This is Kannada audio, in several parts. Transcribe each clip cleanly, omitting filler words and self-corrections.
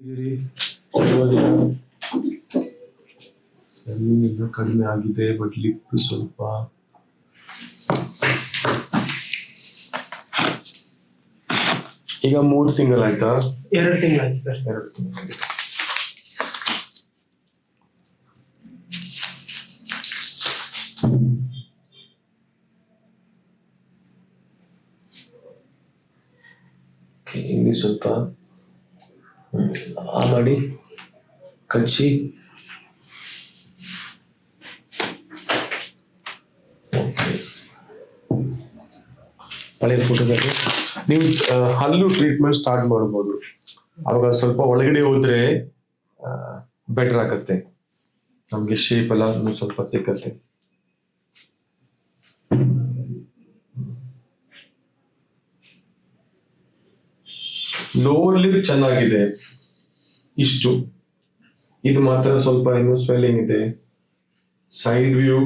ಸರಿ ಇನ್ನೂ ಕಡಿಮೆ ಆಗಿದೆ, ಬಟ್ ಲಿಪ್ ಸ್ವಲ್ಪ ಈಗ 3 ತಿಂಗಳಾಯ್ತಾ? 2 ತಿಂಗಳಾಯ್ತು ಸರ್. 2 ತಿಂಗಳು. ಇಲ್ಲಿ ಸ್ವಲ್ಪ ಮಾಡಿ ಕಚ್ಚಿ ಹಳೆ ಫೋಟೋದಲ್ಲಿ ನೀವು ಹಲ್ಲು ಟ್ರೀಟ್ಮೆಂಟ್ ಸ್ಟಾರ್ಟ್ ಮಾಡ್ಬೋದು. ಅವಾಗ ಸ್ವಲ್ಪ ಒಳಗಡೆ ಹೋದ್ರೆ ಬೆಟರ್ ಆಗತ್ತೆ, ನಮ್ಗೆ ಶೇಪ್ ಎಲ್ಲ ಸ್ವಲ್ಪ ಸಿಕ್ಕತ್ತೆ. ಲೋವರ್ ಲಿಪ್ ಚೆನ್ನಾಗಿದೆ ಇಷ್ಟು, ಇದು ಮಾತ್ರ ಸ್ವಲ್ಪ ಇನ್ನು ಸ್ವೆಲ್ಲಿಂಗ್ ಇದೆ. ಸೈಡ್ ವ್ಯೂ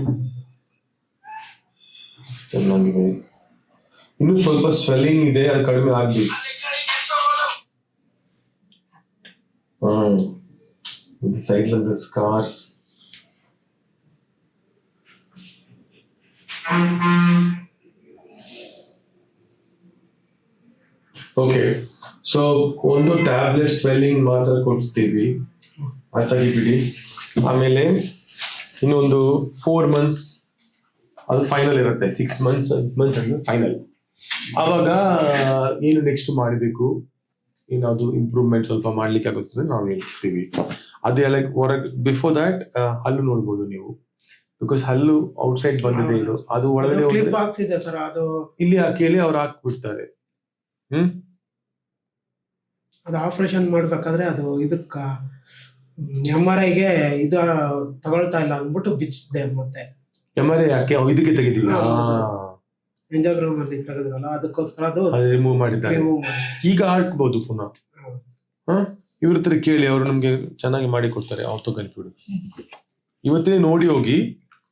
ಚೆನ್ನಾಗಿದೆ, ಇನ್ನು ಸ್ವಲ್ಪ ಸ್ವೆಲ್ಲಿಂಗ್ ಇದೆ, ಅದು ಕಡಿಮೆ ಆಗ್ಲಿ. ಇದು ಸೈಡ್ ಸ್ಕಾರ್ಸ್. ಓಕೆ, ಸೊ ಒಂದು ಟ್ಯಾಬ್ಲೆಟ್ ಸ್ವೆಲ್ಲಿಂಗ್ ಮಾತ್ರ ಕೊಡ್ತೀವಿ, ತೆಗಿಬಿಡಿ. ಆಮೇಲೆ ಇನ್ನೊಂದು 4 months ಅದು ಫೈನಲ್ ಇರುತ್ತೆ. 6 months ಅಂದ್ರೆ ಫೈನಲ್. ಆವಾಗ ಏನು ನೆಕ್ಸ್ಟ್ ಮಾಡಬೇಕು, ಏನಾದ್ರು ಇಂಪ್ರೂವ್ಮೆಂಟ್ ಸ್ವಲ್ಪ ಮಾಡ್ಲಿಕ್ಕೆ ಆಗುತ್ತೆ ನಾವು ಹೇಳ್ತೀವಿ. ಅದೇ ಲೈಕ್ ಹೊರಗೆ ಬಿಫೋರ್ ದಟ್ ಹಲ್ಲು ನೋಡ್ಬೋದು ನೀವು, ಬಿಕಾಸ್ ಹಲ್ಲು ಔಟ್ಸೈಡ್ ಬಂದಿದೆ, ಇದು ಅದು ಒಳಗಡೆ ಅದು ಇಲ್ಲಿ ಹಾಕಿ ಅವ್ರು ಹಾಕ್ಬಿಡ್ತಾರೆ. ಅದು ಆಪರೇಷನ್ ಮಾಡ್ಬೇಕಾದ್ರೆ ಅದು ಇದಕ್ಕ MRIಗೆ ಇದು ತಗೊಳ್ತಾ ಇಲ್ಲ ಅಂದ್ಬಿಟ್ಟು ಬಿಚ್ಚಿದೆ. ಮತ್ತೆ MRI ಯಾಕೆ ಇದಕ್ಕೆ ತೆಗೆದಿಲ್ಲ, ಎಂಜೋಗ್ರಾಮ್ ಅಲ್ಲಿ ತೆಗೆದ್ರಲ್ಲ, ಅದಕ್ಕೋಸ್ಕರ ಅದು ರಿಮೂವ್ ಮಾಡಿದ್ದಾರೆ. ಈಗ ಹಾಕ್ಬೋದು ಪುನಃ. ಇವ್ರ ಹತ್ರ ಕೇಳಿ, ಅವರು ನಮ್ಗೆ ಚೆನ್ನಾಗಿ ಮಾಡಿ ಕೊಡ್ತಾರೆ. ಅವ್ರು ಕನ್ಫ್ಯೂಡ್ ಇವತ್ತೇ ನೋಡಿ ಹೋಗಿ.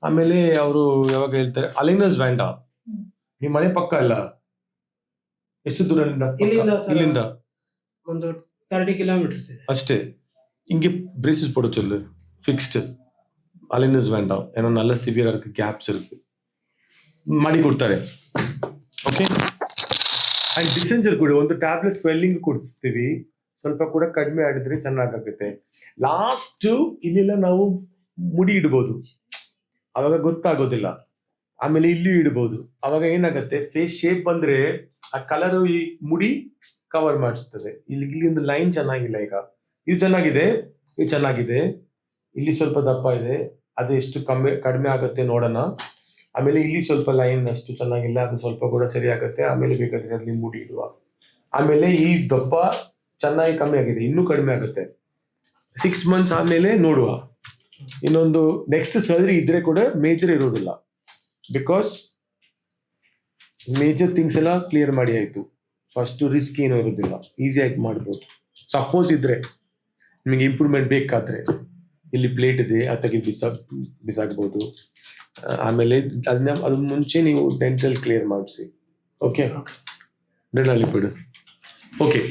ಆಮೇಲೆ ಅವರು ಯಾವಾಗ ಹೇಳ್ತಾರೆ ಅಲೈನರ್ಸ್ ವ್ಯಾಂಡ, ನಿಮ್ ಮನೆ ಪಕ್ಕ ಅಲ್ಲ, ಎಷ್ಟು ದೂರ ಇಲ್ಲಿಂದ? ಒಂದು 30 kilometers ಇದೆ ಅಷ್ಟೇ. இங்கே பிரேசஸ் போட சொல்லு, ஃபிக்ஸ்டு அலைனஸ் வேண்டாம், ஏன்னா நல்ல சிவியரா இருக்கு, கேப்ஸ் இருக்கு, ಮಾಡಿ ಕೊಡ್ತಾರೆ. ಓಕೆ, ಅಂಡ್ ಡಿಸೆನ್ಸರ್ ಕೂಡ ಒಂದು ಟ್ಯಾಬ್ಲೆಟ್ ಸ್ವೆಲ್ಲಿಂಗ್ ಕೊಡ್ತೀವಿ, ಸ್ವಲ್ಪ ಕೂಡ ಕಡಿಮೆ ಆಗಿದ್ರೆ ಚೆನ್ನಾಗುತ್ತೆ. ಲಾಸ್ಟ್ ಇಲ್ಲೆಲ್ಲ ನಾವು ಮುಡಿ ಇಡ್ಬೋದು, ಅವಾಗ ಗೊತ್ತಾಗೋದಿಲ್ಲ. ಆಮೇಲೆ ಇಲ್ಲಿ ಇಡ್ಬೋದು, ಅವಾಗ ಏನಾಗುತ್ತೆ, ಫೇಸ್ ಶೇಪ್ ಬಂದ್ರೆ ಆ ಕಲರ್ ಈ ಮುಡಿ ಕವರ್ ಮಾಡಿಸ್ತದೆ. ಇಲ್ಲಿ ಒಂದು ಲೈನ್ ಚೆನ್ನಾಗಿಲ್ಲ. ಈಗ ಇದು ಚೆನ್ನಾಗಿದೆ, ಇದು ಚೆನ್ನಾಗಿದೆ, ಇಲ್ಲಿ ಸ್ವಲ್ಪ ದಪ್ಪ ಇದೆ, ಅದು ಎಷ್ಟು ಕಡಿಮೆ ಆಗುತ್ತೆ ನೋಡೋಣ. ಆಮೇಲೆ ಇಲ್ಲಿ ಸ್ವಲ್ಪ ಲೈನ್ ಅಷ್ಟು ಚೆನ್ನಾಗಿಲ್ಲ, ಅದು ಸ್ವಲ್ಪ ಕೂಡ ಸರಿ ಆಗುತ್ತೆ. ಆಮೇಲೆ ಬೇಕಾದ್ರೆ ಅಲ್ಲಿ ಮುಡಿ ಇಡುವ. ಆಮೇಲೆ ಈ ದಪ್ಪ ಚೆನ್ನಾಗಿ ಕಮ್ಮಿ ಆಗಿದೆ, ಇನ್ನೂ ಕಡಿಮೆ ಆಗುತ್ತೆ. 6 months ಆಮೇಲೆ ನೋಡುವ. ಇನ್ನೊಂದು ನೆಕ್ಸ್ಟ್ ಸರ್ಜರಿ ಇದ್ರೆ ಕೂಡ ಮೇಜರ್ ಇರೋದಿಲ್ಲ, ಬಿಕಾಸ್ ಮೇಜರ್ ಥಿಂಗ್ಸ್ ಎಲ್ಲ ಕ್ಲಿಯರ್ ಮಾಡಿ ಆಯ್ತು. ಫಸ್ಟ್ ರಿಸ್ಕ್ ಏನೂ ಇರೋದಿಲ್ಲ, ಈಸಿಯಾಗಿ ಮಾಡ್ಬೋದು. ಸಪೋಸ್ ಇದ್ರೆ ನಿಮಗೆ ಇಂಪ್ರೂವ್ಮೆಂಟ್ ಬೇಕಾದ್ರೆ ಇಲ್ಲಿ ಪ್ಲೇಟ್ ಇದೆ, ಅದಕ್ಕೆ ಬಿಸಾಕ್ಬೋದು. ಆಮೇಲೆ ಅದ್ರ ಮುಂಚೆ ನೀವು ಡೆಂಟಲ್ ಕ್ಲಿಯರ್ ಮಾಡಿಸಿ. ಓಕೆ, ಡೆಂಟಲ್ ಬಿಡು. ಓಕೆ.